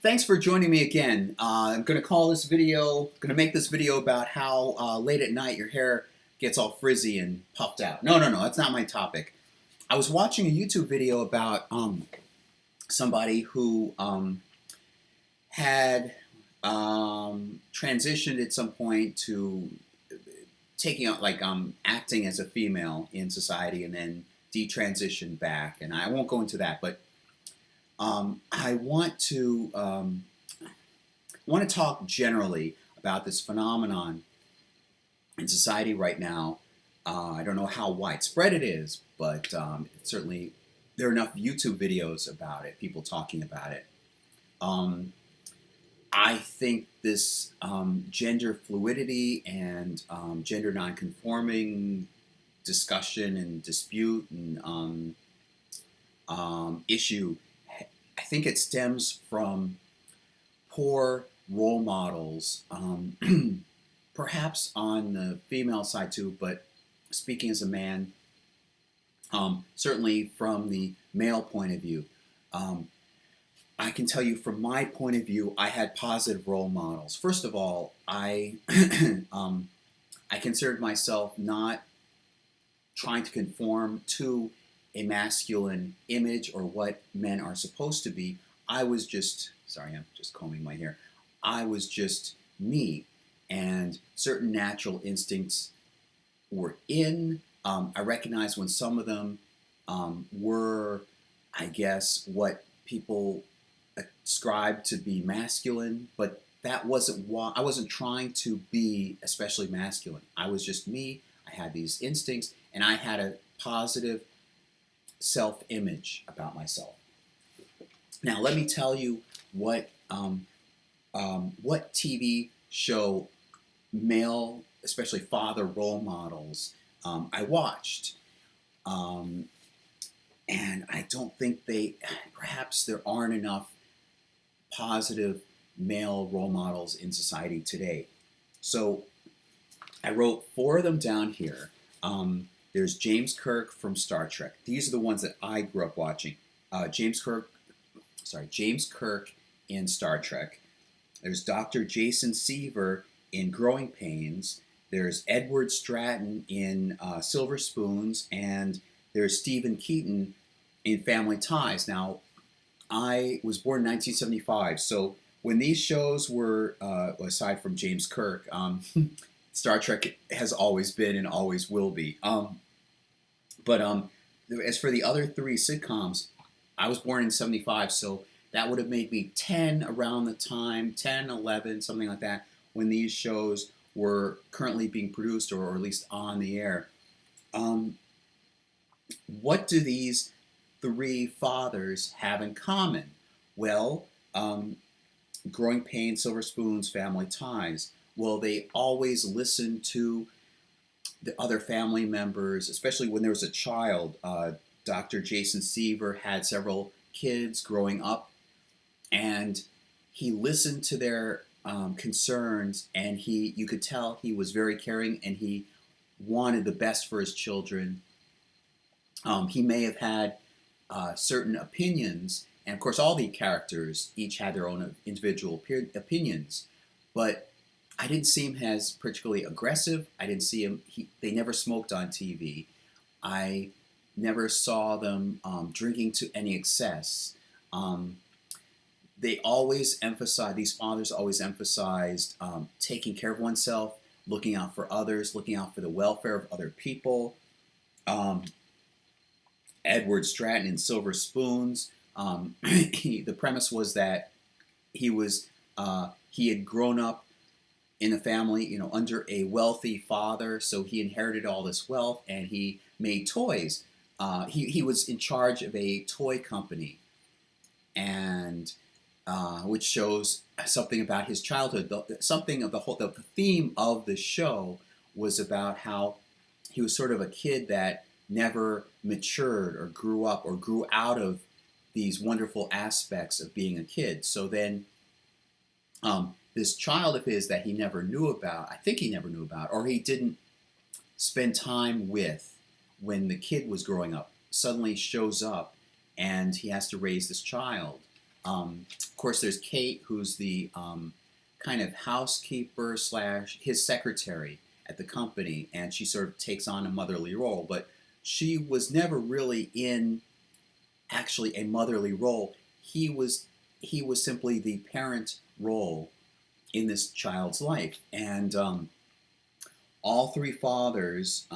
Thanks for joining me again. I'm going to make this video about how late at night your hair gets all frizzy and puffed out. No, that's not my topic. I was watching a YouTube video about somebody who had transitioned at some point to taking out, acting as a female in society and then detransitioned back. And I won't go into that, but I want to talk generally about this phenomenon in society right now. I don't know how widespread it is, but certainly there are enough YouTube videos about it, people talking about it. I think this gender fluidity and gender nonconforming discussion and dispute and issue, I think it stems from poor role models, perhaps on the female side too, but speaking as a man, certainly from the male point of view. I can tell you from my point of view, I had positive role models. First of all, I considered myself not trying to conform to a masculine image or what men are supposed to be. I was just, sorry, I'm just combing my hair. I was just me, and certain natural instincts were in. I recognized when some of them were, I guess, what people ascribed to be masculine, but that wasn't why. I wasn't trying to be especially masculine. I was just me. I had these instincts, and I had a positive self-image about myself. Now, let me tell you what TV show male, especially father role models, I watched. And I don't think perhaps there aren't enough positive male role models in society today. So I wrote 4 of them down here. There's James Kirk from Star Trek. These are the ones that I grew up watching. James Kirk in Star Trek. There's Dr. Jason Seaver in Growing Pains. There's Edward Stratton in Silver Spoons, and there's Stephen Keaton in Family Ties. Now, I was born in 1975, so when these shows were, aside from James Kirk, Star Trek has always been and always will be. But as for the other 3 sitcoms, I was born in 75, so that would have made me 10 around the time, 10, 11, something like that, when these shows were currently being produced or at least on the air. What do these 3 fathers have in common? Well, Growing Pains, Silver Spoons, Family Ties. Well, they always listened to the other family members, especially when there was a child. Dr. Jason Seaver had several kids growing up, and he listened to their concerns, and you could tell he was very caring, and he wanted the best for his children. He may have had certain opinions, and of course all the characters each had their own individual opinions, but I didn't see him as particularly aggressive. I didn't see him, they never smoked on TV. I never saw them drinking to any excess. These fathers always emphasized taking care of oneself, looking out for others, looking out for the welfare of other people. Edward Stratton in Silver Spoons, the premise was that he had grown up in a family, under a wealthy father, so he inherited all this wealth, and he made toys. He was in charge of a toy company, and which shows something about his childhood. The theme of the show was about how he was sort of a kid that never matured or grew up or grew out of these wonderful aspects of being a kid. So then this child of his that he never knew about, I think he never knew about, or he didn't spend time with when the kid was growing up, suddenly shows up and he has to raise this child. Of course, there's Kate, who's the kind of housekeeper slash his secretary at the company, and she sort of takes on a motherly role. But she was never really in actually a motherly role. He was simply the parent role in this child's life, and all three fathers,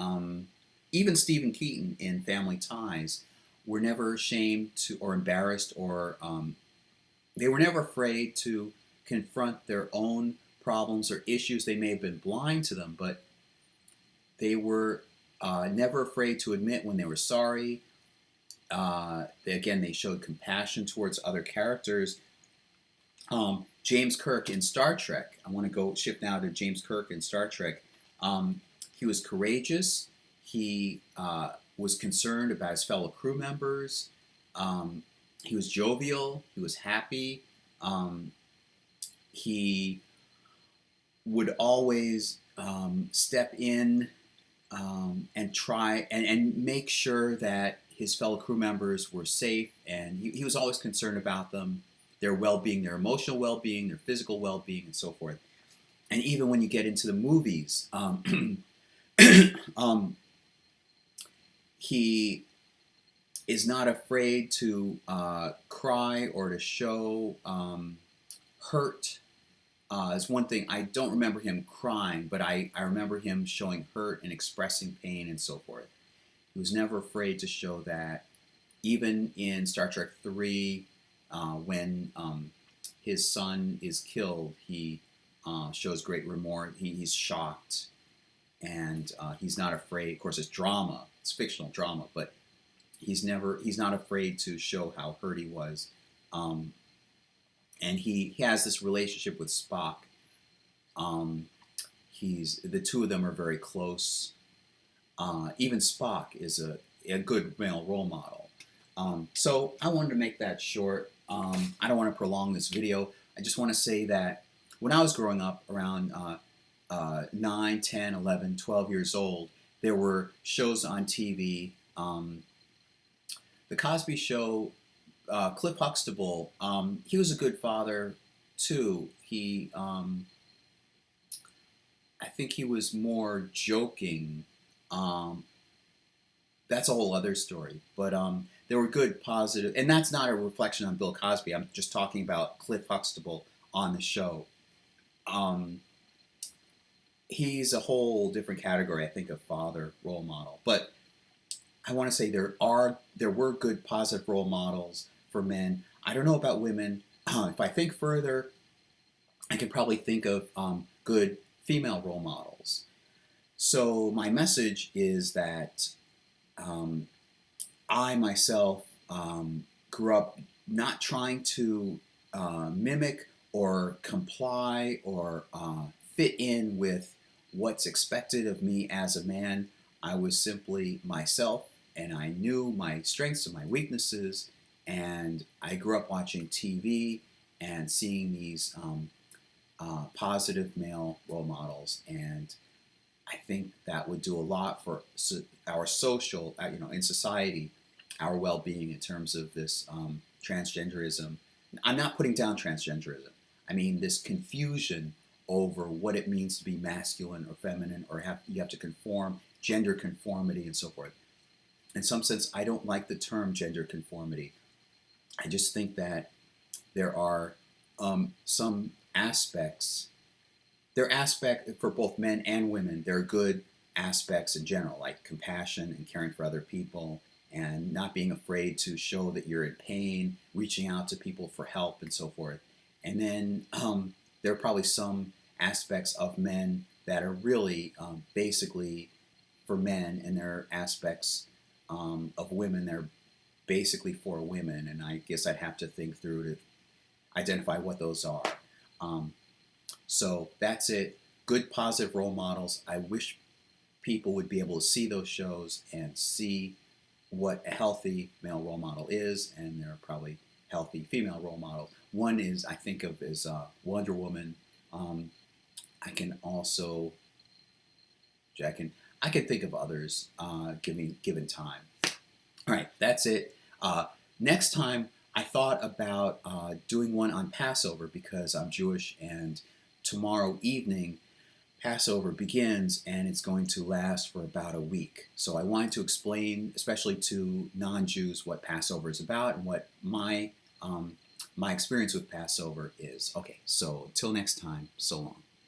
even Stephen Keaton in Family Ties, were never ashamed to or embarrassed or they were never afraid to confront their own problems or issues. They may have been blind to them, but they were never afraid to admit when they were sorry. They showed compassion towards other characters. James Kirk in Star Trek. I want to go shift now to James Kirk in Star Trek. He was courageous. He was concerned about his fellow crew members. He was jovial. He was happy. He would always step in and try and make sure that his fellow crew members were safe, and he was always concerned about them, their well-being, their emotional well-being, their physical well-being, and so forth. And even when you get into the movies, he is not afraid to cry or to show hurt. It's one thing, I don't remember him crying, but I remember him showing hurt and expressing pain and so forth. He was never afraid to show that. Even in Star Trek 3, when his son is killed, he shows great remorse. He's shocked, and he's not afraid. Of course, it's drama. It's fictional drama, but he's not afraid to show how hurt he was. And he has this relationship with Spock. The two of them are very close. Even Spock is a good male role model. So I wanted to make that short. I don't want to prolong this video. I just want to say that when I was growing up around 9, 10, 11, 12 years old, there were shows on TV. The Cosby Show, Cliff Huxtable, he was a good father too. I think he was more joking. That's a whole other story. But there were good, positive, and that's not a reflection on Bill Cosby. I'm just talking about Cliff Huxtable on the show. He's a whole different category, I think, of father role model. But I want to say there were good, positive role models for men. I don't know about women. If I think further, I can probably think of good female role models. So my message is that I myself grew up not trying to mimic or comply or fit in with what's expected of me as a man. I was simply myself, and I knew my strengths and my weaknesses, and I grew up watching TV and seeing these positive male role models, and I think that would do a lot for our social, in society, our well-being in terms of this transgenderism. I'm not putting down transgenderism. I mean this confusion over what it means to be masculine or feminine, or you have to conform, gender conformity, and so forth. In some sense, I don't like the term gender conformity. I just think that there are some aspects. There are aspects for both men and women. There are good aspects in general, like compassion and caring for other people, and not being afraid to show that you're in pain, reaching out to people for help, and so forth. And then there are probably some aspects of men that are really basically for men, and there are aspects of women that are basically for women. And I guess I'd have to think through to identify what those are. So that's it. Good, positive role models. I wish people would be able to see those shows and see what a healthy male role model is, and there are probably healthy female role models. One is, I think of as Wonder Woman. I can think of others given time. All right, that's it. Next time I thought about doing one on Passover because I'm Jewish, and tomorrow evening Passover begins and it's going to last for about a week. So I wanted to explain, especially to non-Jews, what Passover is about and what my experience with Passover is. Okay, so till next time, so long.